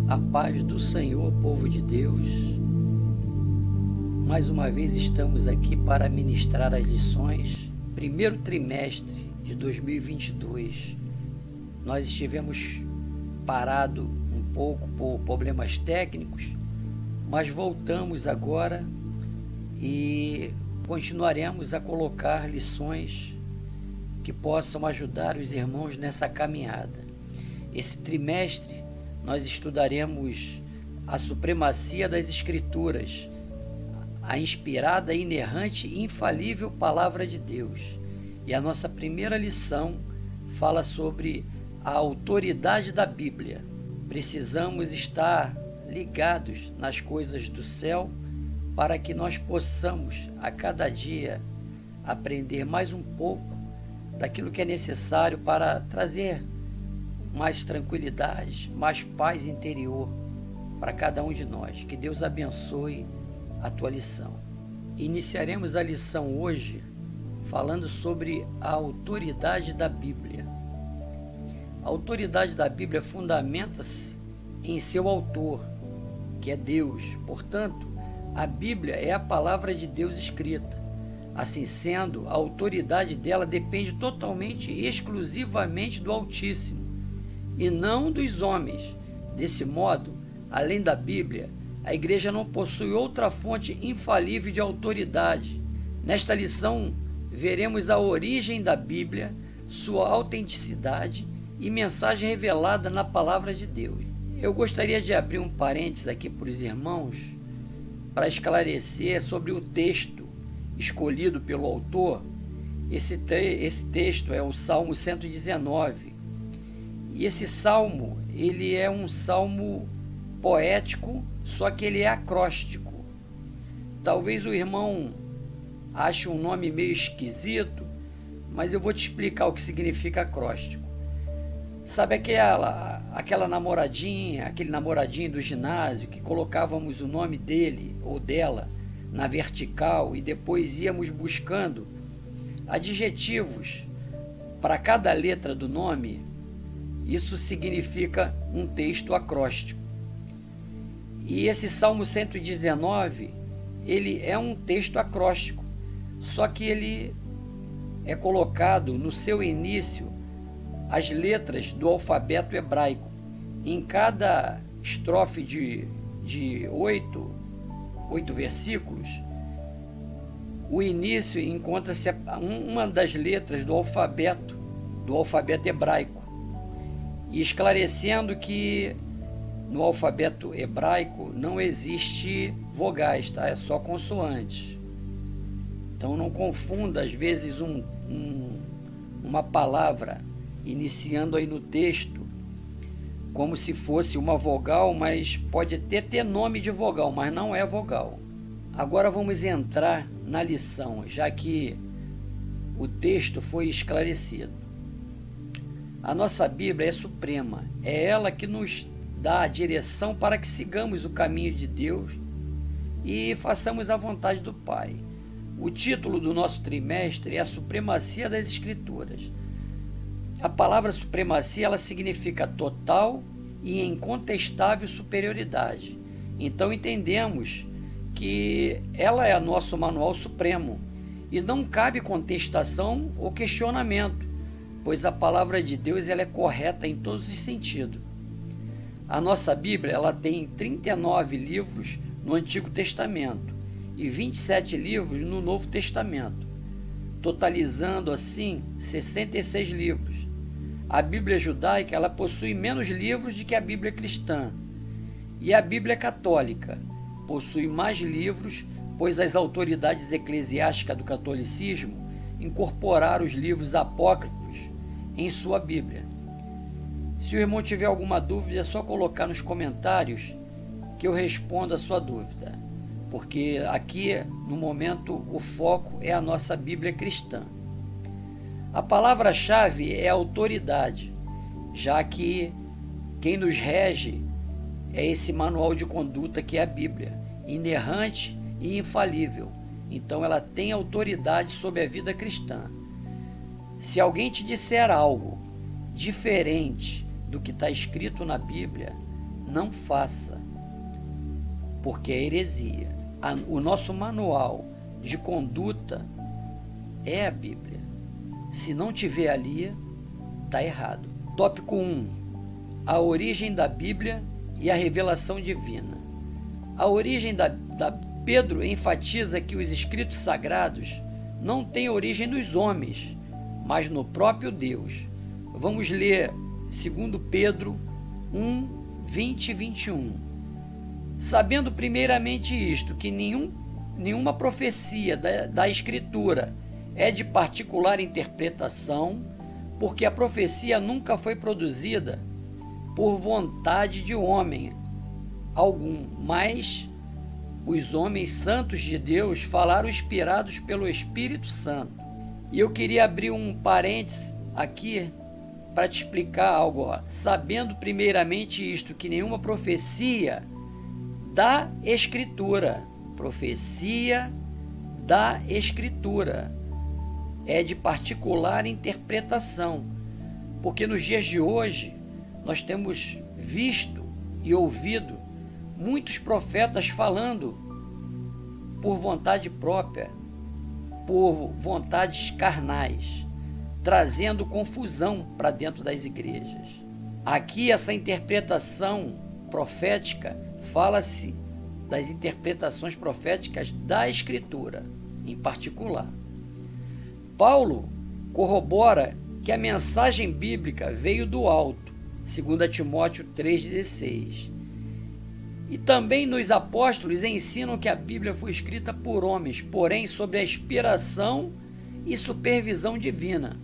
A paz do Senhor, povo de Deus. Mais uma vez estamos aqui para ministrar as lições, primeiro trimestre de 2022. Nós estivemos parado um pouco por problemas técnicos, mas voltamos agora e continuaremos a colocar lições que possam ajudar os irmãos nessa caminhada. Esse trimestre nós estudaremos a supremacia das Escrituras, a inspirada, inerrante e infalível Palavra de Deus. E a nossa primeira lição fala sobre a autoridade da Bíblia. Precisamos estar ligados nas coisas do céu para que nós possamos, a cada dia, aprender mais um pouco daquilo que é necessário para trazer mais tranquilidade, mais paz interior para cada um de nós. Que Deus abençoe a tua lição. Iniciaremos a lição hoje falando sobre a autoridade da Bíblia. A autoridade da Bíblia fundamenta-se em seu autor, que é Deus. Portanto, a Bíblia é a palavra de Deus escrita. Assim sendo, a autoridade dela depende totalmente e exclusivamente do Altíssimo, e não dos homens. Desse modo, além da Bíblia, a igreja não possui outra fonte infalível de autoridade. Nesta lição, veremos a origem da Bíblia, sua autenticidade e mensagem revelada na palavra de Deus. Eu gostaria de abrir um parênteses aqui para os irmãos, para esclarecer sobre o texto escolhido pelo autor. Esse texto é o Salmo 119. E esse salmo, ele é um salmo poético, só que ele é acróstico. Talvez o irmão ache um nome meio esquisito, mas eu vou te explicar o que significa acróstico. Sabe aquela namoradinha, aquele namoradinho do ginásio, que colocávamos o nome dele ou dela na vertical e depois íamos buscando adjetivos para cada letra do nome? Isso significa um texto acróstico. E esse Salmo 119, ele é um texto acróstico, só que ele é colocado no seu início as letras do alfabeto hebraico. Em cada estrofe de oito versículos, o início encontra-se uma das letras do alfabeto hebraico, e esclarecendo que no alfabeto hebraico não existe vogais, tá? É só consoantes. Então não confunda às vezes uma palavra iniciando aí no texto como se fosse uma vogal, mas pode até ter nome de vogal, mas não é vogal. Agora vamos entrar na lição, já que o texto foi esclarecido. A nossa Bíblia é suprema, é ela que nos dá a direção para que sigamos o caminho de Deus e façamos a vontade do Pai. O título do nosso trimestre é a supremacia das Escrituras. A palavra supremacia, ela significa total e incontestável superioridade. Então entendemos que ela é nosso manual supremo e não cabe contestação ou questionamento, pois a palavra de Deus ela é correta em todos os sentidos. A nossa Bíblia ela tem 39 livros no Antigo Testamento e 27 livros no Novo Testamento, totalizando assim 66 livros. A Bíblia judaica ela possui menos livros do que a Bíblia cristã, e a Bíblia católica possui mais livros, pois as autoridades eclesiásticas do catolicismo incorporaram os livros apócrifos em sua Bíblia. Se o irmão tiver alguma dúvida, é só colocar nos comentários que eu respondo a sua dúvida, porque aqui, no momento, o foco é a nossa Bíblia cristã. A palavra-chave é autoridade, já que quem nos rege é esse manual de conduta que é a Bíblia, inerrante e infalível. Então ela tem autoridade sobre a vida cristã. Se alguém te disser algo diferente do que está escrito na Bíblia, não faça, porque é heresia. O nosso manual de conduta é a Bíblia. Se não tiver ali, está errado. Tópico 1. A origem da Bíblia e a revelação divina. A origem Pedro enfatiza que os escritos sagrados não têm origem nos homens, mas no próprio Deus. Vamos ler 2 Pedro 1, 20 e 21. Sabendo primeiramente isto, que nenhuma profecia da Escritura é de particular interpretação, porque a profecia nunca foi produzida por vontade de homem algum, mas os homens santos de Deus falaram inspirados pelo Espírito Santo. E eu queria abrir um parênteses aqui para te explicar algo. Sabendo primeiramente isto, que nenhuma profecia da Escritura, profecia da Escritura, é de particular interpretação, porque nos dias de hoje nós temos visto e ouvido muitos profetas falando por vontade própria, por vontades carnais, trazendo confusão para dentro das igrejas. Aqui essa interpretação profética, fala-se das interpretações proféticas da Escritura, em particular. Paulo corrobora que a mensagem bíblica veio do alto, 2 Timóteo 3,16. E também nos apóstolos ensinam que a Bíblia foi escrita por homens, porém sob a inspiração e supervisão divina.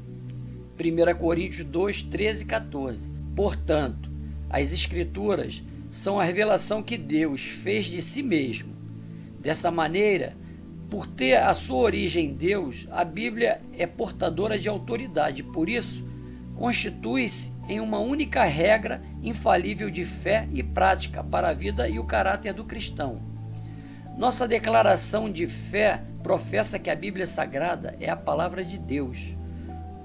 1 Coríntios 2, 13 e 14. Portanto, as Escrituras são a revelação que Deus fez de si mesmo. Dessa maneira, por ter a sua origem em Deus, a Bíblia é portadora de autoridade. Por isso, constitui-se em uma única regra infalível de fé e prática para a vida e o caráter do cristão. Nossa declaração de fé professa que a Bíblia Sagrada é a palavra de Deus,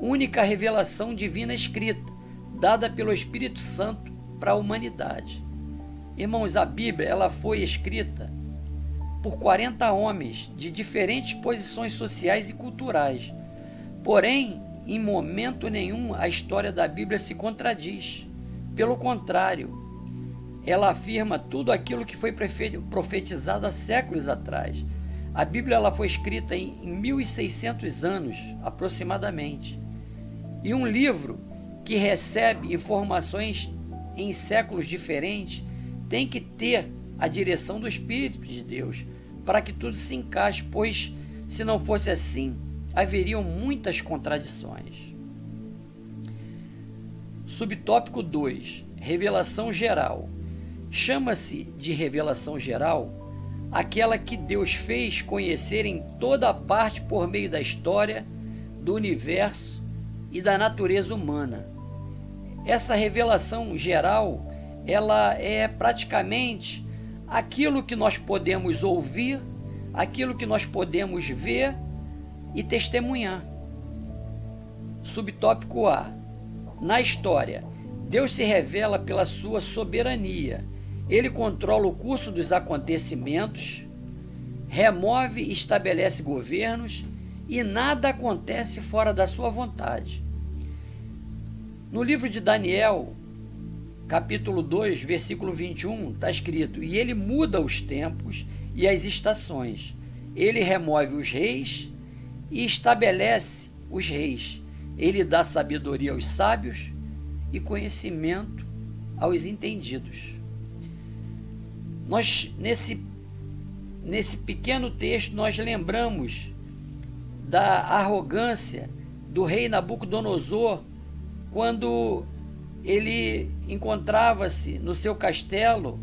única revelação divina escrita, dada pelo Espírito Santo para a humanidade. Irmãos, a Bíblia ela foi escrita por 40 homens de diferentes posições sociais e culturais. Porém, em momento nenhum a história da Bíblia se contradiz. Pelo contrário, ela afirma tudo aquilo que foi profetizado há séculos atrás. A Bíblia ela foi escrita em 1600 anos, aproximadamente. E um livro que recebe informações em séculos diferentes tem que ter a direção do Espírito de Deus para que tudo se encaixe, pois se não fosse assim, haveriam muitas contradições. Subtópico 2. Revelação geral. Chama-se de revelação geral aquela que Deus fez conhecer em toda parte por meio da história, do universo e da natureza humana. Essa revelação geral, ela é praticamente aquilo que nós podemos ouvir, aquilo que nós podemos ver e testemunhar. Subtópico A. Na história, Deus se revela pela sua soberania. Ele controla o curso dos acontecimentos, remove e estabelece governos e nada acontece fora da sua vontade. No livro de Daniel, capítulo 2, versículo 21, está escrito: e ele muda os tempos e as estações. Ele remove os reis e estabelece os reis. Ele dá sabedoria aos sábios e conhecimento aos entendidos. Nós, nesse pequeno texto, nós lembramos da arrogância do rei Nabucodonosor, quando ele encontrava-se no seu castelo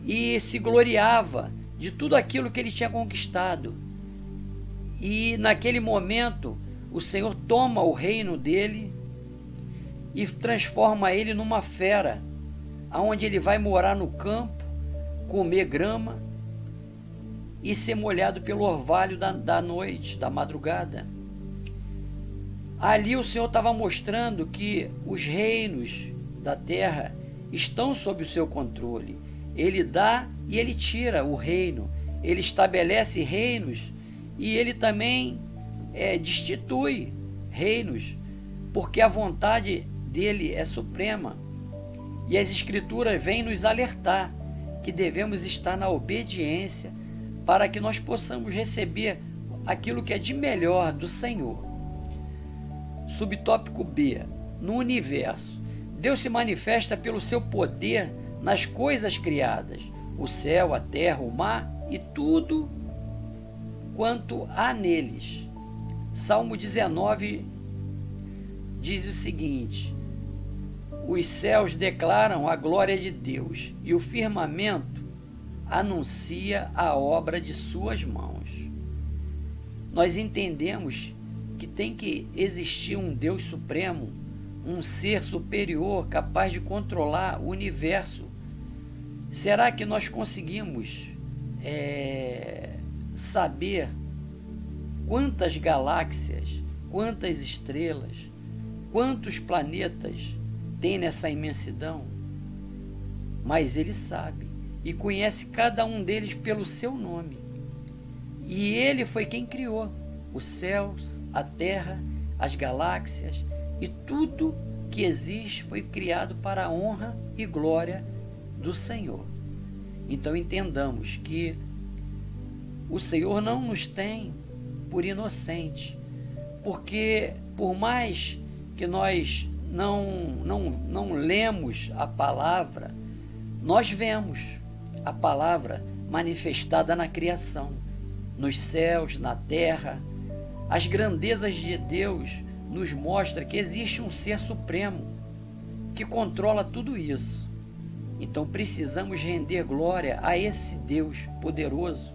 e se gloriava de tudo aquilo que ele tinha conquistado. E naquele momento, o Senhor toma o reino dele e transforma ele numa fera, aonde ele vai morar no campo, comer grama e ser molhado pelo orvalho da noite, da madrugada. Ali o Senhor estava mostrando que os reinos da terra, estão sob o seu controle. Ele dá e ele tira o reino. Ele estabelece reinos e ele também destitui reinos, porque a vontade dele é suprema. E as Escrituras vêm nos alertar que devemos estar na obediência para que nós possamos receber aquilo que é de melhor do Senhor. Subtópico B. No universo, Deus se manifesta pelo seu poder nas coisas criadas, o céu, a terra, o mar e tudo quanto há neles. Salmo 19 diz o seguinte: os céus declaram a glória de Deus e o firmamento anuncia a obra de suas mãos. Nós entendemos que tem que existir um Deus supremo, um ser superior capaz de controlar o universo. Será que nós conseguimos saber quantas galáxias, quantas estrelas, quantos planetas tem nessa imensidão? Mas ele sabe e conhece cada um deles pelo seu nome. E ele foi quem criou os céus, a terra, as galáxias e tudo que existe foi criado para a honra e glória do Senhor. Então entendamos que o Senhor não nos tem por inocente, porque por mais que nós não lemos a palavra, nós vemos a palavra manifestada na criação, nos céus, na terra. As grandezas de Deus nos mostra que existe um ser supremo que controla tudo isso. Então precisamos render glória a esse Deus poderoso,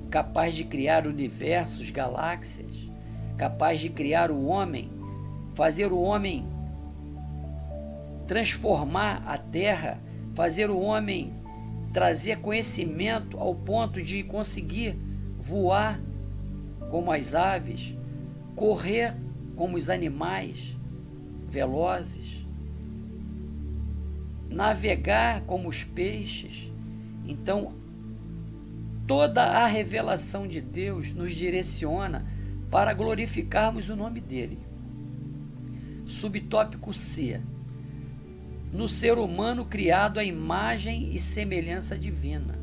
capaz de criar universos, galáxias, capaz de criar o homem, fazer o homem transformar a terra, fazer o homem trazer conhecimento ao ponto de conseguir voar como as aves, correr como os animais velozes, navegar como os peixes. Então, toda a revelação de Deus nos direciona para glorificarmos o nome dele. Subtópico C. No ser humano criado à imagem e semelhança divina.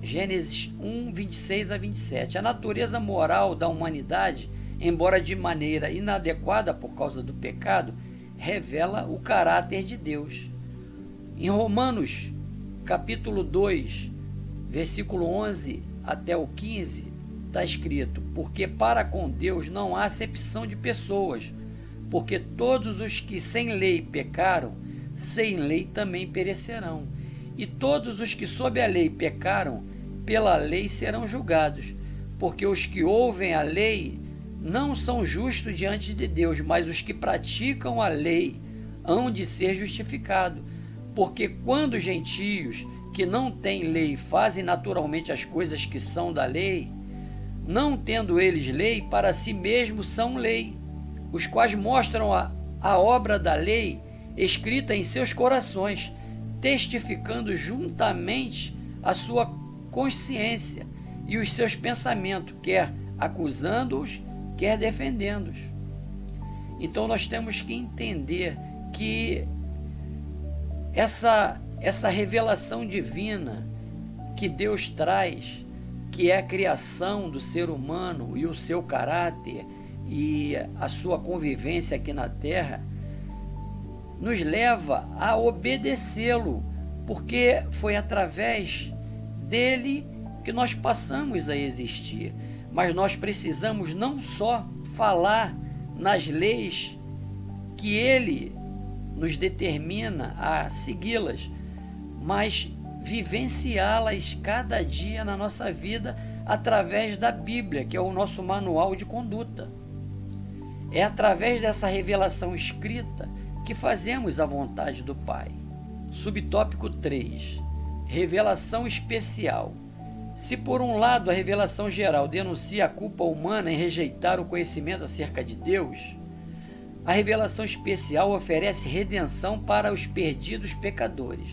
Gênesis 1, 26 a 27. A natureza moral da humanidade, embora de maneira inadequada por causa do pecado, revela o caráter de Deus. Em Romanos, capítulo 2, versículo 11 até o 15, está escrito: porque para com Deus não há acepção de pessoas, porque todos os que sem lei pecaram, sem lei também perecerão. E todos os que sob a lei pecaram, pela lei serão julgados. Porque os que ouvem a lei não são justos diante de Deus, mas os que praticam a lei hão de ser justificados. Porque quando os gentios que não têm lei fazem naturalmente as coisas que são da lei, não tendo eles lei, para si mesmos são lei, os quais mostram a obra da lei escrita em seus corações, testificando juntamente a sua consciência e os seus pensamentos, quer acusando-os, quer defendendo-os. Então nós temos que entender que essa revelação divina que Deus traz, que é a criação do ser humano e o seu caráter e a sua convivência aqui na terra, nos leva a obedecê-lo, porque foi através dele que nós passamos a existir. Mas nós precisamos não só falar nas leis que ele nos determina a segui-las, mas vivenciá-las cada dia na nossa vida através da Bíblia, que é o nosso manual de conduta. É através dessa revelação escrita que fazemos a vontade do Pai. Subtópico 3. Revelação especial. Se por um lado a revelação geral denuncia a culpa humana em rejeitar o conhecimento acerca de Deus, A revelação especial oferece redenção para os perdidos pecadores.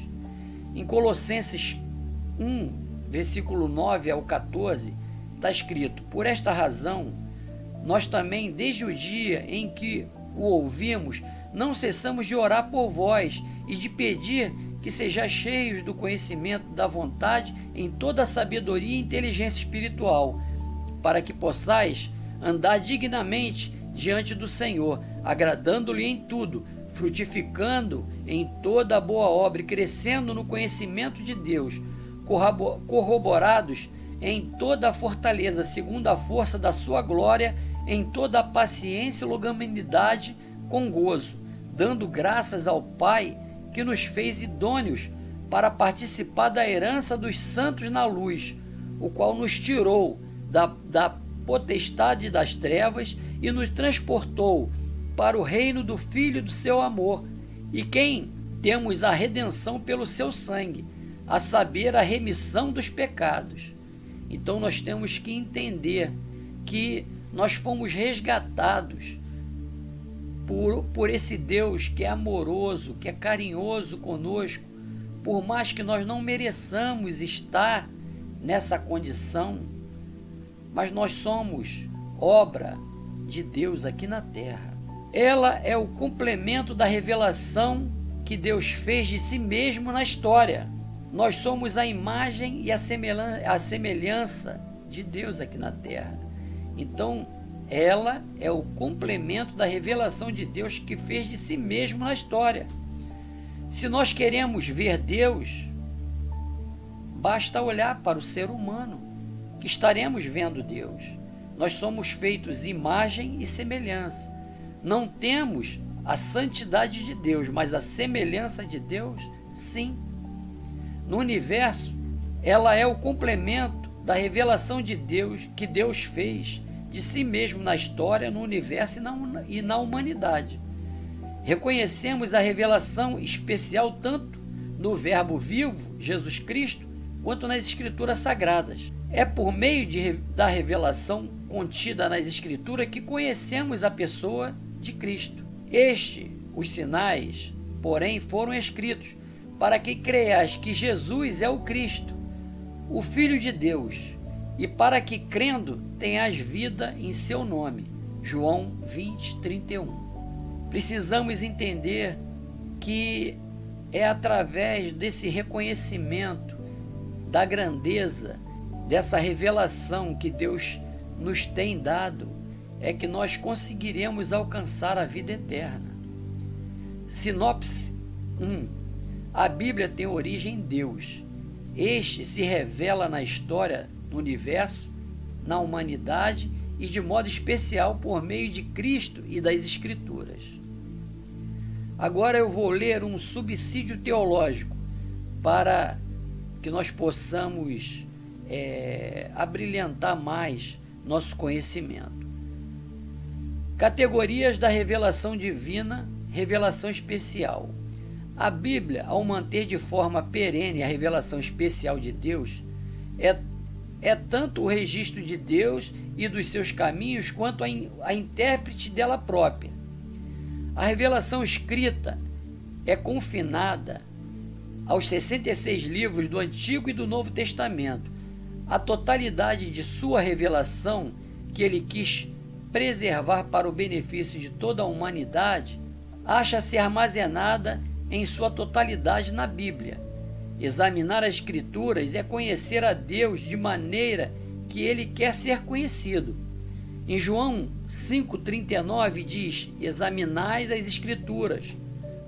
Em Colossenses 1, versículo 9 ao 14, está escrito: por esta razão, nós também, desde o dia em que o ouvimos, não cessamos de orar por vós e de pedir que sejais cheios do conhecimento da vontade em toda a sabedoria e inteligência espiritual, para que possais andar dignamente diante do Senhor, agradando-lhe em tudo, frutificando em toda a boa obra e crescendo no conhecimento de Deus, corroborados em toda a fortaleza, segundo a força da sua glória, em toda a paciência e longanimidade com gozo, dando graças ao Pai que nos fez idôneos para participar da herança dos santos na luz, o qual nos tirou da potestade das trevas e nos transportou para o reino do Filho do seu amor, e quem temos a redenção pelo seu sangue, a saber, a remissão dos pecados. Então nós temos que entender que nós fomos resgatados por esse Deus que é amoroso, que é carinhoso conosco, por mais que nós não mereçamos estar nessa condição, mas nós somos obra de Deus aqui na terra. Ela é o complemento da revelação que Deus fez de si mesmo na história. Nós somos a imagem e a semelhança de Deus aqui na terra. Então, ela é o complemento da revelação de Deus que fez de si mesmo na história. Se nós queremos ver Deus, basta olhar para o ser humano, que estaremos vendo Deus. Nós somos feitos imagem e semelhança. Não temos a santidade de Deus, mas a semelhança de Deus, sim. No universo, ela é o complemento da revelação de Deus que Deus fez de si mesmo na história, no universo e na humanidade. Reconhecemos a revelação especial tanto no Verbo vivo, Jesus Cristo, quanto nas Escrituras Sagradas. É por meio da revelação contida nas Escrituras que conhecemos a pessoa de Cristo. Os sinais, porém, foram escritos para que creias que Jesus é o Cristo, o Filho de Deus, e para que, crendo, tenhas vida em seu nome. João 20, 31. Precisamos entender que é através desse reconhecimento da grandeza, dessa revelação que Deus nos tem dado, é que nós conseguiremos alcançar a vida eterna. Sinopse 1. A Bíblia tem origem em Deus. Este se revela na história, no universo, na humanidade e de modo especial por meio de Cristo e das Escrituras. Agora eu vou ler um subsídio teológico para que nós possamos abrilhantar mais nosso conhecimento. Categorias da revelação divina, revelação especial. A Bíblia, ao manter de forma perene a revelação especial de Deus, é tanto o registro de Deus e dos seus caminhos, quanto a intérprete dela própria. A revelação escrita é confinada aos 66 livros do Antigo e do Novo Testamento. A totalidade de sua revelação, que ele quis preservar para o benefício de toda a humanidade, acha-se armazenada em sua totalidade na Bíblia. Examinar as Escrituras é conhecer a Deus de maneira que ele quer ser conhecido. Em João 5,39 diz: examinais as Escrituras,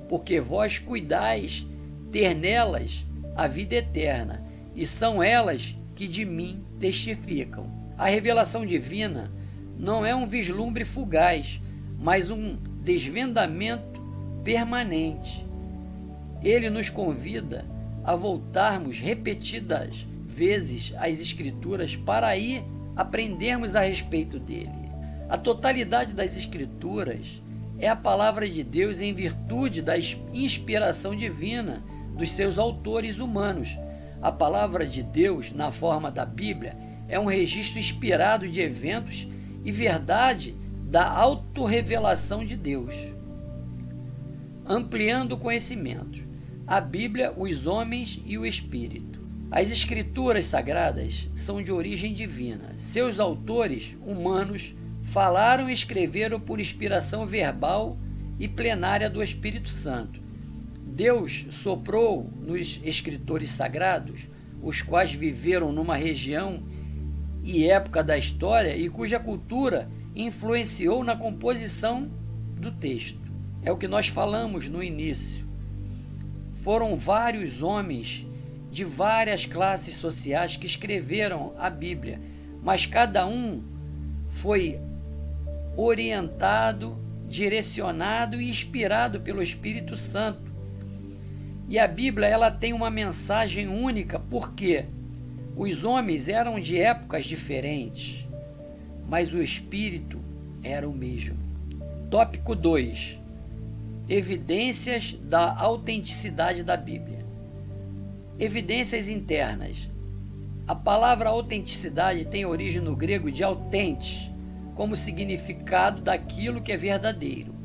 porque vós cuidais ter nelas a vida eterna, e são elas que de mim testificam. A revelação divina não é um vislumbre fugaz, mas um desvendamento permanente. Ele nos convida a voltarmos repetidas vezes às Escrituras para aí aprendermos a respeito dele. A totalidade das Escrituras é a palavra de Deus em virtude da inspiração divina dos seus autores humanos. A palavra de Deus, na forma da Bíblia, é um registro inspirado de eventos e verdade da autorrevelação de Deus. ampliando o conhecimento. A Bíblia, os homens e o Espírito. As Escrituras Sagradas são de origem divina. Seus autores, humanos, falaram e escreveram por inspiração verbal e plenária do Espírito Santo. Deus soprou nos escritores sagrados, os quais viveram numa região e época da história e cuja cultura influenciou na composição do texto. É o que nós falamos no início. Foram vários homens de várias classes sociais que escreveram a Bíblia, mas cada um foi orientado, direcionado e inspirado pelo Espírito Santo. E a Bíblia, ela tem uma mensagem única, porque os homens eram de épocas diferentes, mas o Espírito era o mesmo. Tópico 2. Evidências da autenticidade da Bíblia. Evidências internas. A palavra autenticidade tem origem no grego de autentes, como significado daquilo que é verdadeiro.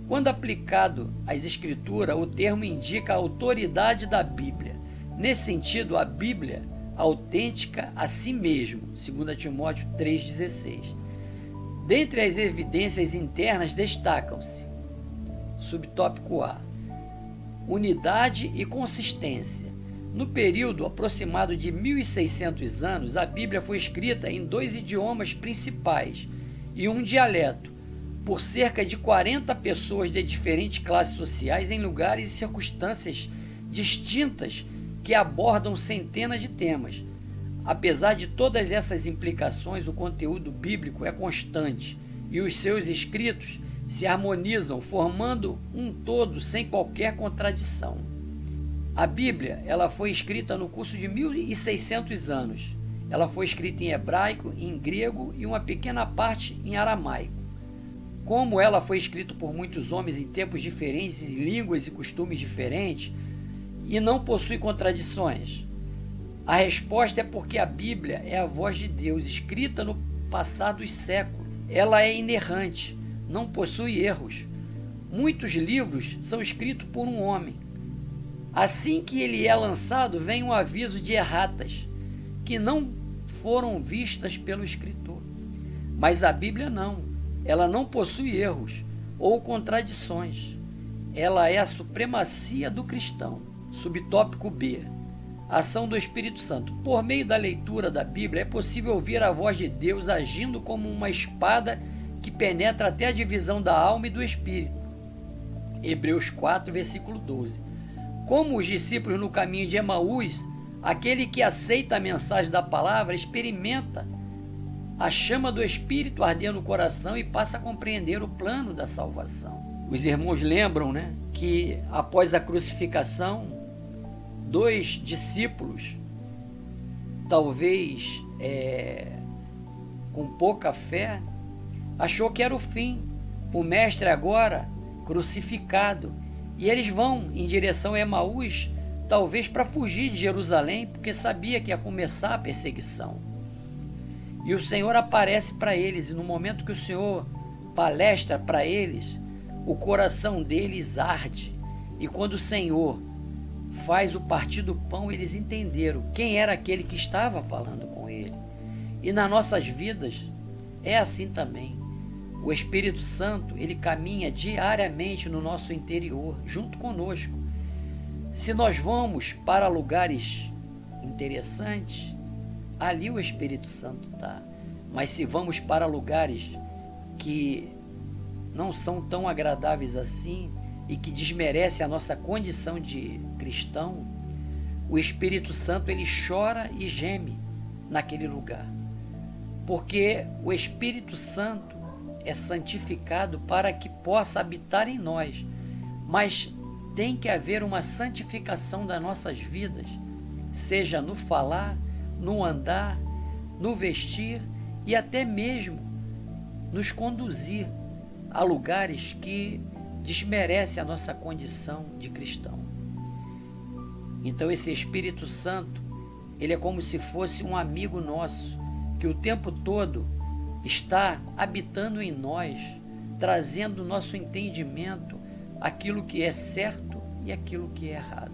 Quando aplicado às Escrituras, o termo indica a autoridade da Bíblia. Nesse sentido, a Bíblia autêntica a si mesmo, 2 Timóteo 3,16. Dentre as evidências internas destacam-se: subtópico A, unidade e consistência. No período aproximado de 1.600 anos, a Bíblia foi escrita em 2 idiomas principais e um dialeto, por cerca de 40 pessoas de diferentes classes sociais em lugares e circunstâncias distintas que abordam centenas de temas. Apesar de todas essas implicações, o conteúdo bíblico é constante e os seus escritos se harmonizam, formando um todo sem qualquer contradição. A Bíblia, ela foi escrita no curso de 1.600 anos. Ela foi escrita em hebraico, em grego e uma pequena parte em aramaico. Como ela foi escrita por muitos homens em tempos diferentes, em línguas e costumes diferentes, e não possui contradições? A resposta é porque a Bíblia é a voz de Deus, escrita no passar dos séculos. Ela é inerrante, não possui erros. Muitos livros são escritos por um homem. Assim que ele é lançado, vem um aviso de erratas, que não foram vistas pelo escritor. Mas a Bíblia não. Ela não possui erros ou contradições. Ela é a supremacia do cristão. Subtópico B. Ação do Espírito Santo. Por meio da leitura da Bíblia, é possível ouvir a voz de Deus agindo como uma espada que penetra até a divisão da alma e do espírito. Hebreus 4, versículo 12. Como os discípulos no caminho de Emaús, aquele que aceita a mensagem da palavra experimenta a chama do Espírito arder no coração e passa a compreender o plano da salvação. Os irmãos lembram, que após a crucificação, 2 discípulos, talvez com pouca fé, achou que era o fim. O mestre agora crucificado. E eles vão em direção a Emaús, talvez para fugir de Jerusalém, porque sabia que ia começar a perseguição. E o Senhor aparece para eles, e no momento que o Senhor palestra para eles, o coração deles arde. E quando o Senhor faz o partir do pão, eles entenderam quem era aquele que estava falando com ele. E nas nossas vidas é assim também. O Espírito Santo, ele caminha diariamente no nosso interior, junto conosco. Se nós vamos para lugares interessantes, ali o Espírito Santo está. Mas se vamos para lugares que não são tão agradáveis assim e que desmerecem a nossa condição de cristão, o Espírito Santo, ele chora e geme naquele lugar. Porque o Espírito Santo é santificado para que possa habitar em nós, mas tem que haver uma santificação das nossas vidas, seja no falar, no andar, no vestir e até mesmo nos conduzir a lugares que desmerecem a nossa condição de cristão. Então esse Espírito Santo, ele é como se fosse um amigo nosso, que o tempo todo está habitando em nós, trazendo o nosso entendimento, aquilo que é certo e aquilo que é errado.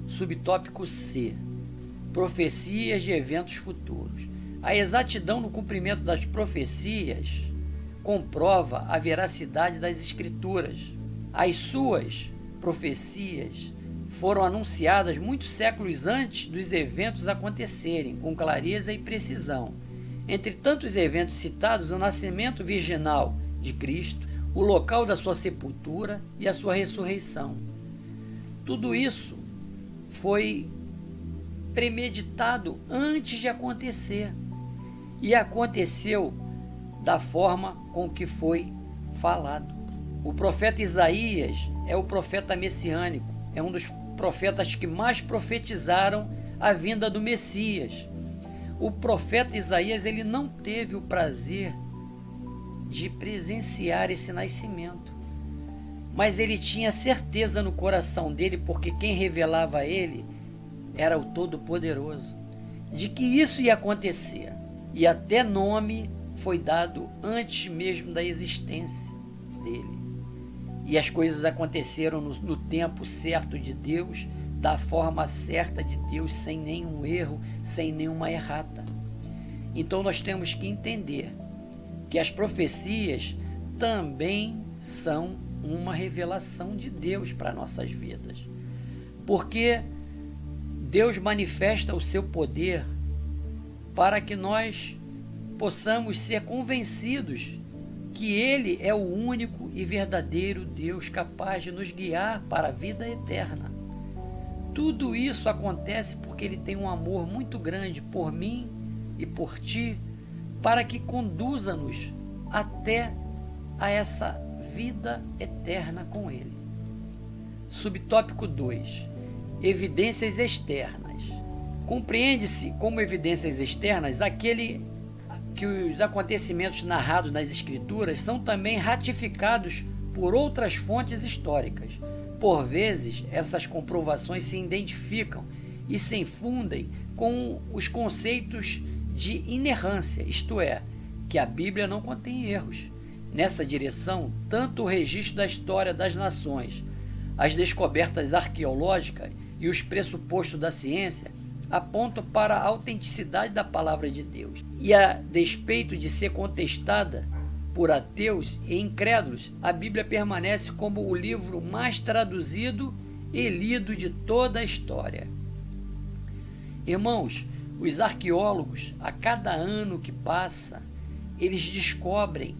Subtópico C: profecias de eventos futuros. A exatidão no cumprimento das profecias comprova a veracidade das Escrituras. As suas profecias foram anunciadas muitos séculos antes dos eventos acontecerem, com clareza e precisão. Entre tantos eventos citados, o nascimento virginal de Cristo, o local da sua sepultura e a sua ressurreição. Tudo isso foi premeditado antes de acontecer e aconteceu da forma com que foi falado. O profeta Isaías é o profeta messiânico, é um dos profetas que mais profetizaram a vinda do Messias. O profeta Isaías, ele não teve o prazer de presenciar esse nascimento, mas ele tinha certeza no coração dele, porque quem revelava a ele era o Todo-Poderoso, de que isso ia acontecer, e até nome foi dado antes mesmo da existência dele. E as coisas aconteceram no tempo certo de Deus, da forma certa de Deus, sem nenhum erro, sem nenhuma errata. Então nós temos que entender que as profecias também são uma revelação de Deus para nossas vidas, porque Deus manifesta o seu poder para que nós possamos ser convencidos que Ele é o único e verdadeiro Deus capaz de nos guiar para a vida eterna. Tudo isso acontece porque Ele tem um amor muito grande por mim e por ti, para que conduza-nos até a essa vida eterna com Ele. Subtópico 2: evidências externas. Compreende-se como evidências externas aquele que os acontecimentos narrados nas Escrituras são também ratificados por outras fontes históricas. Por vezes, essas comprovações se identificam e se infundem com os conceitos de inerrância, isto é, que a Bíblia não contém erros. Nessa direção, tanto o registro da história das nações, as descobertas arqueológicas e os pressupostos da ciência apontam para a autenticidade da palavra de Deus. E a despeito de ser contestada por ateus e incrédulos, a Bíblia permanece como o livro mais traduzido e lido de toda a história. Irmãos, os arqueólogos, a cada ano que passa, eles descobrem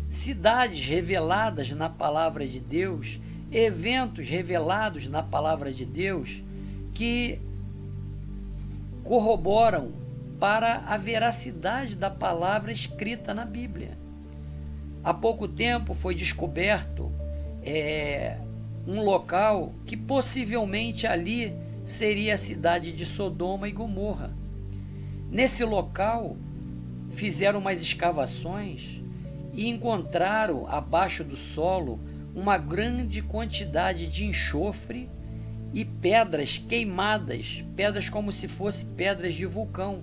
cidades reveladas na palavra de Deus, eventos revelados na palavra de Deus, que corroboram para a veracidade da palavra escrita na Bíblia. Há pouco tempo foi descoberto um local que possivelmente ali seria a cidade de Sodoma e Gomorra. Nesse local fizeram umas escavações e encontraram abaixo do solo uma grande quantidade de enxofre e pedras queimadas, pedras como se fossem pedras de vulcão.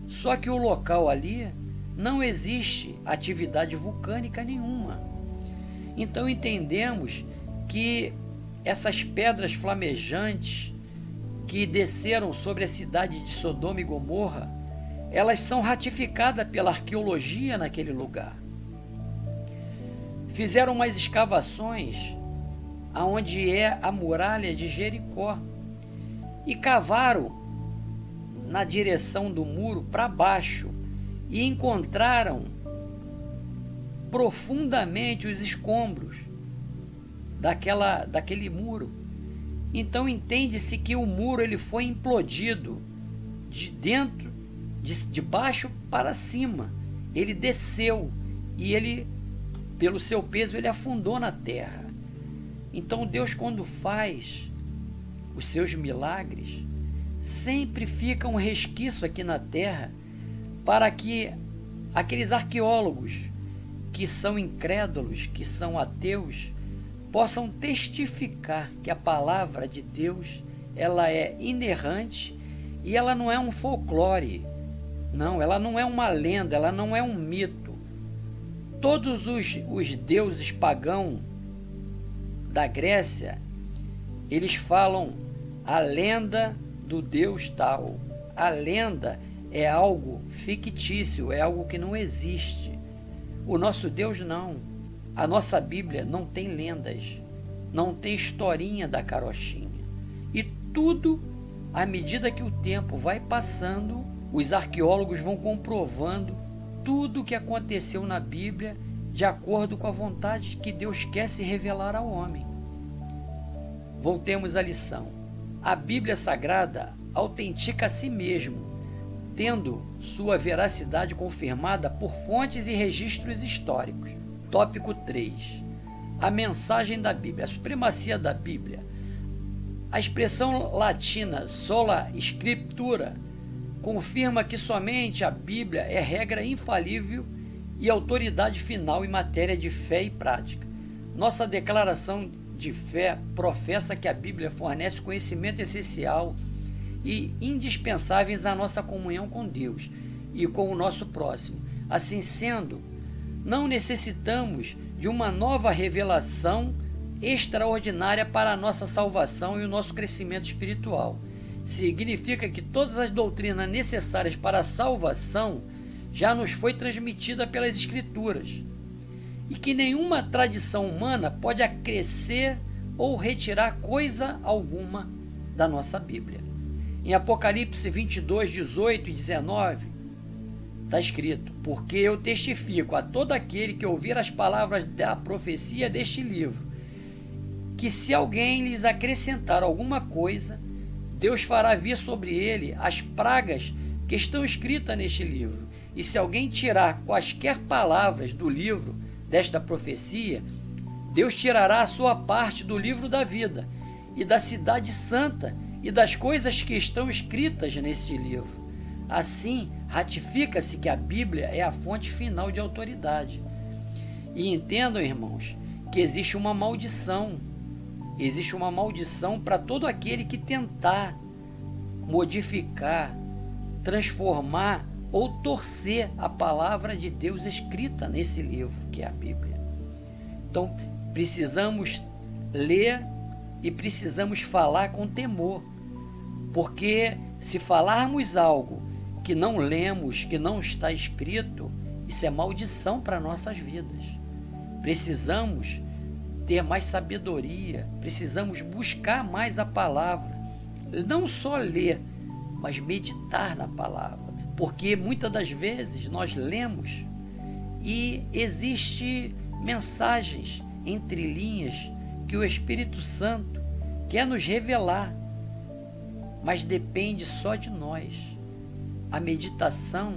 Só que o local ali não existe atividade vulcânica nenhuma. Então entendemos que essas pedras flamejantes que desceram sobre a cidade de Sodoma e Gomorra, elas são ratificadas pela arqueologia naquele lugar. Fizeram umas escavações aonde é a muralha de Jericó e cavaram na direção do muro para baixo e encontraram profundamente os escombros daquele muro. Então entende-se que o muro ele foi implodido de baixo para cima. Ele desceu e ele, pelo seu peso, ele afundou na terra. Então Deus, quando faz os seus milagres, sempre fica um resquício aqui na terra para que aqueles arqueólogos que são incrédulos, que são ateus, possam testificar que a palavra de Deus ela é inerrante e ela não é um folclore, não, ela não é uma lenda, ela não é um mito. Todos os deuses pagãos da Grécia, eles falam a lenda do Deus tal. A lenda é algo fictício, é algo que não existe. O nosso Deus não. A nossa Bíblia não tem lendas, não tem historinha da carochinha. E tudo, à medida que o tempo vai passando, os arqueólogos vão comprovando tudo o que aconteceu na Bíblia de acordo com a vontade que Deus quer se revelar ao homem. Voltemos à lição. A Bíblia Sagrada autentica a si mesmo, tendo sua veracidade confirmada por fontes e registros históricos. Tópico 3. A mensagem da Bíblia, a supremacia da Bíblia. A expressão latina sola scriptura confirma que somente a Bíblia é regra infalível e autoridade final em matéria de fé e prática. Nossa declaração de fé professa que a Bíblia fornece conhecimento essencial e indispensáveis à nossa comunhão com Deus e com o nosso próximo. Assim sendo, não necessitamos de uma nova revelação extraordinária para a nossa salvação e o nosso crescimento espiritual. Significa que todas as doutrinas necessárias para a salvação já nos foi transmitida pelas Escrituras e que nenhuma tradição humana pode acrescer ou retirar coisa alguma da nossa Bíblia. Em Apocalipse 22, 18 e 19, está escrito: porque eu testifico a todo aquele que ouvir as palavras da profecia deste livro, que se alguém lhes acrescentar alguma coisa, Deus fará vir sobre ele as pragas que estão escritas neste livro. E se alguém tirar quaisquer palavras do livro desta profecia, Deus tirará a sua parte do livro da vida e da cidade santa e das coisas que estão escritas neste livro. Assim, ratifica-se que a Bíblia é a fonte final de autoridade. E entendam, irmãos, que existe uma maldição. Existe uma maldição para todo aquele que tentar modificar, transformar ou torcer a palavra de Deus escrita nesse livro que é a Bíblia. Então, precisamos ler e precisamos falar com temor, porque se falarmos algo que não lemos, que não está escrito, isso é maldição para nossas vidas. Precisamos ter mais sabedoria, precisamos buscar mais a palavra, não só ler, mas meditar na palavra, porque muitas das vezes nós lemos e existe mensagens entre linhas que o Espírito Santo quer nos revelar, mas depende só de nós. A meditação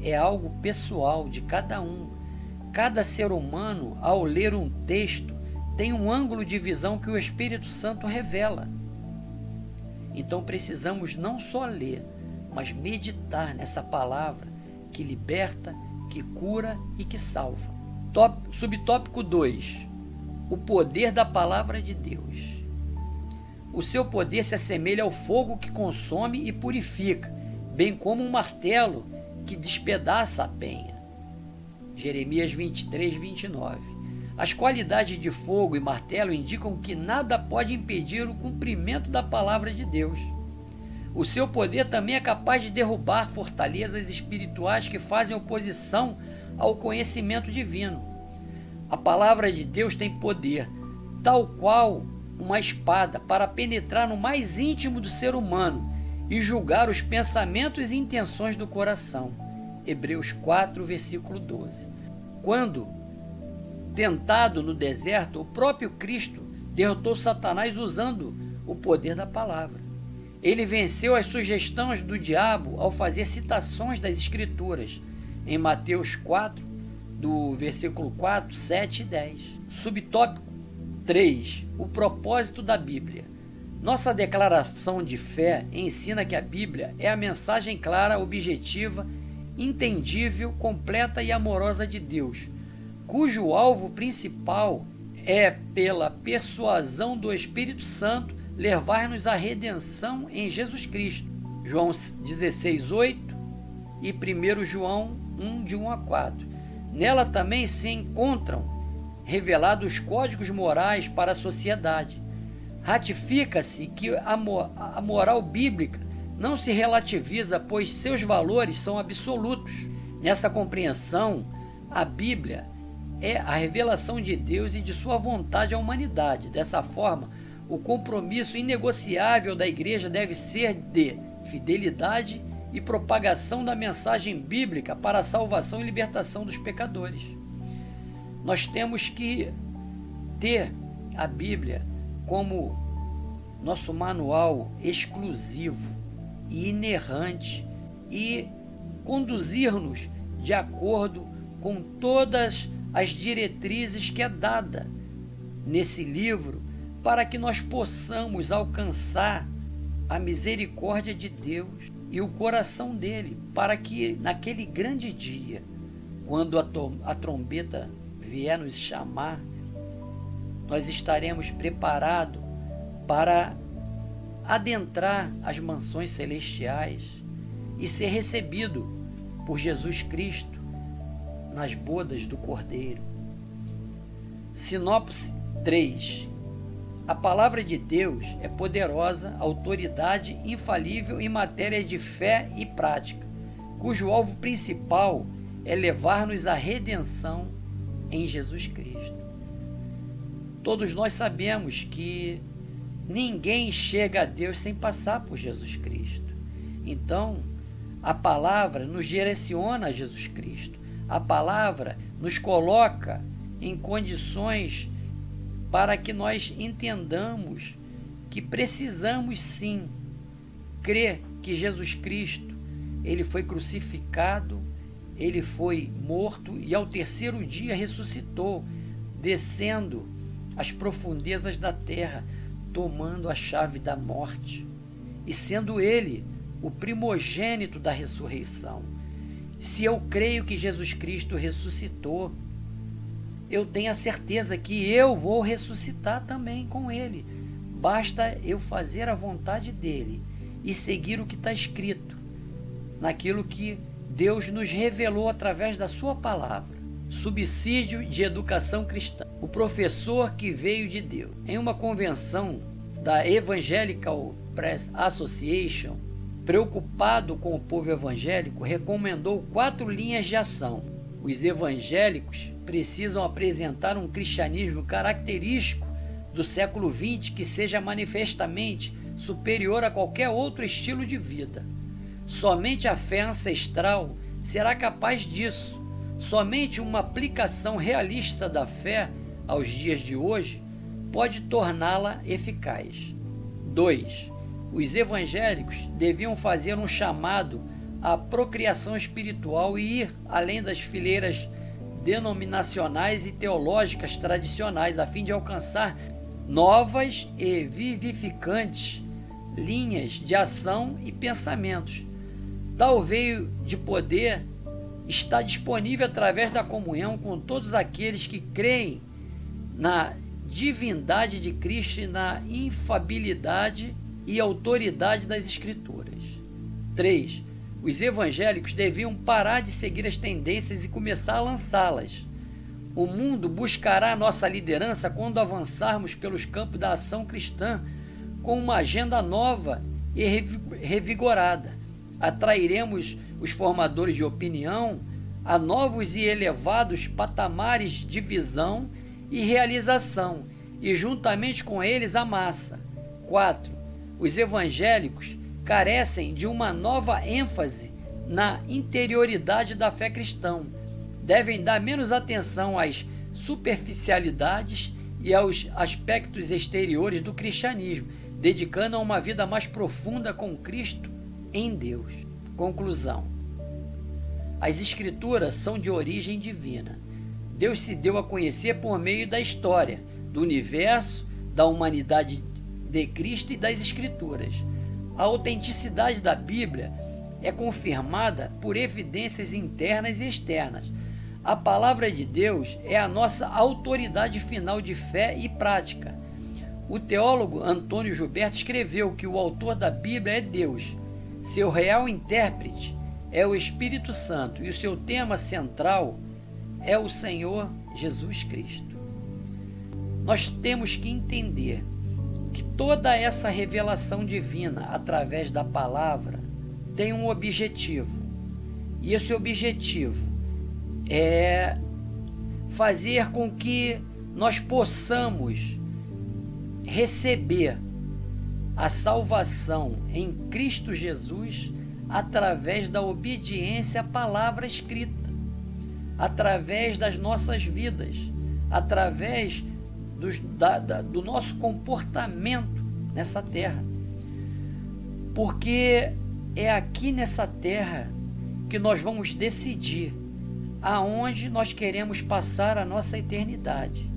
é algo pessoal de cada um. Cada ser humano, ao ler um texto, tem um ângulo de visão que o Espírito Santo revela. Então precisamos não só ler, mas meditar nessa palavra que liberta, que cura e que salva. Subtópico 2. O poder da palavra de Deus. O seu poder se assemelha ao fogo que consome e purifica, bem como um martelo que despedaça a penha. Jeremias 23, 29. As qualidades de fogo e martelo indicam que nada pode impedir o cumprimento da palavra de Deus. O seu poder também é capaz de derrubar fortalezas espirituais que fazem oposição ao conhecimento divino. A palavra de Deus tem poder, tal qual uma espada, para penetrar no mais íntimo do ser humano e julgar os pensamentos e intenções do coração. Hebreus 4, versículo 12. Quando tentado no deserto, o próprio Cristo derrotou Satanás usando o poder da palavra. Ele venceu as sugestões do diabo ao fazer citações das Escrituras, em Mateus 4, do versículo 4, 7 e 10. Subtópico 3. O propósito da Bíblia. Nossa declaração de fé ensina que a Bíblia é a mensagem clara, objetiva, entendível, completa e amorosa de Deus, cujo alvo principal é, pela persuasão do Espírito Santo, levar-nos à redenção em Jesus Cristo. João 16, 8 e 1 João 1, de 1 a 4. Nela também se encontram revelados os códigos morais para a sociedade. Ratifica-se que a moral bíblica não se relativiza, pois seus valores são absolutos. Nessa compreensão, a Bíblia é a revelação de Deus e de sua vontade à humanidade. Dessa forma, o compromisso inegociável da Igreja deve ser de fidelidade e propagação da mensagem bíblica para a salvação e libertação dos pecadores. Nós temos que ter a Bíblia como nosso manual exclusivo e inerrante e conduzir-nos de acordo com todas as diretrizes que é dada nesse livro, para que nós possamos alcançar a misericórdia de Deus e o coração dele, para que naquele grande dia, quando a trombeta vier nos chamar, nós estaremos preparados para adentrar as mansões celestiais e ser recebido por Jesus Cristo nas bodas do Cordeiro. Sinopse 3. A palavra de Deus é poderosa, autoridade infalível em matéria de fé e prática, cujo alvo principal é levar-nos à redenção em Jesus Cristo. Todos nós sabemos que ninguém chega a Deus sem passar por Jesus Cristo. Então, a palavra nos direciona a Jesus Cristo. A palavra nos coloca em condições para que nós entendamos que precisamos sim crer que Jesus Cristo, ele foi crucificado, ele foi morto e ao terceiro dia ressuscitou, descendo às profundezas da terra, tomando a chave da morte e sendo ele o primogênito da ressurreição. Se eu creio que Jesus Cristo ressuscitou, eu tenho a certeza que eu vou ressuscitar também com ele. Basta eu fazer a vontade dele e seguir o que está escrito, naquilo que Deus nos revelou através da sua palavra. Subsídio de educação cristã. O professor que veio de Deus. Em uma convenção da Evangelical Press Association, preocupado com o povo evangélico, recomendou 4 linhas de ação. Os evangélicos precisam apresentar um cristianismo característico do século XX que seja manifestamente superior a qualquer outro estilo de vida. Somente a fé ancestral será capaz disso. Somente uma aplicação realista da fé aos dias de hoje pode torná-la eficaz. 2. Os evangélicos deviam fazer um chamado à procriação espiritual e ir além das fileiras denominacionais e teológicas tradicionais, a fim de alcançar novas e vivificantes linhas de ação e pensamentos. Tal veio de poder está disponível através da comunhão com todos aqueles que creem na divindade de Cristo e na infabilidade e autoridade das Escrituras. 3. Os evangélicos deviam parar de seguir as tendências e começar a lançá-las. O mundo buscará nossa liderança quando avançarmos pelos campos da ação cristã com uma agenda nova e revigorada. Atrairemos os formadores de opinião a novos e elevados patamares de visão e realização, e juntamente com eles a massa. 4. Os evangélicos carecem de uma nova ênfase na interioridade da fé cristã. Devem dar menos atenção às superficialidades e aos aspectos exteriores do cristianismo, dedicando a uma vida mais profunda com Cristo em Deus. Conclusão. As Escrituras são de origem divina. Deus se deu a conhecer por meio da história, do universo, da humanidade de Cristo e das Escrituras. A autenticidade da Bíblia é confirmada por evidências internas e externas. A palavra de Deus é a nossa autoridade final de fé e prática. O teólogo Antônio Gilberto escreveu que o autor da Bíblia é Deus, seu real intérprete é o Espírito Santo e o seu tema central é o Senhor Jesus Cristo. Nós temos que entender que toda essa revelação divina através da palavra tem um objetivo. E esse objetivo é fazer com que nós possamos receber a salvação em Cristo Jesus através da obediência à palavra escrita, através das nossas vidas, através do nosso comportamento nessa terra. Porque é aqui nessa terra que nós vamos decidir aonde nós queremos passar a nossa eternidade.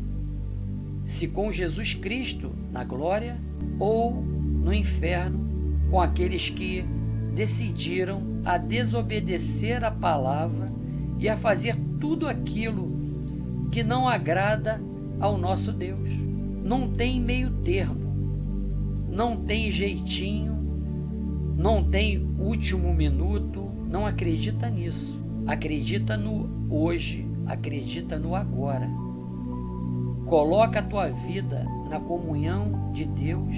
Se com Jesus Cristo na glória ou no inferno com aqueles que decidiram a desobedecer a palavra e a fazer tudo aquilo que não agrada ao nosso Deus. Não tem meio termo, não tem jeitinho, não tem último minuto, não acredita nisso. Acredita no hoje, acredita no agora. Coloca a tua vida na comunhão de Deus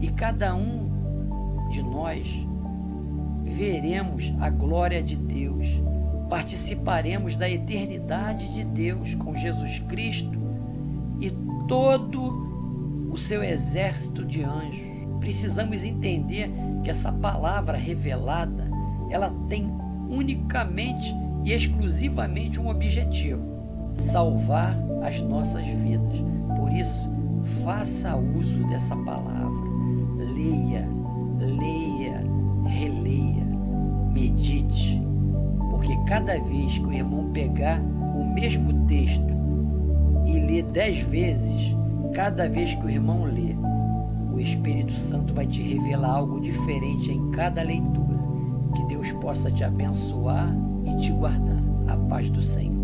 e cada um de nós veremos a glória de Deus, participaremos da eternidade de Deus com Jesus Cristo e todo o seu exército de anjos. Precisamos entender que essa palavra revelada, ela tem unicamente e exclusivamente um objetivo: salvar as nossas vidas. Por isso, faça uso dessa palavra. Leia, releia, medite, porque cada vez que o irmão pegar o mesmo texto e ler 10 vezes, cada vez que o irmão lê, o Espírito Santo vai te revelar algo diferente em cada leitura. Que Deus possa te abençoar e te guardar. A paz do Senhor.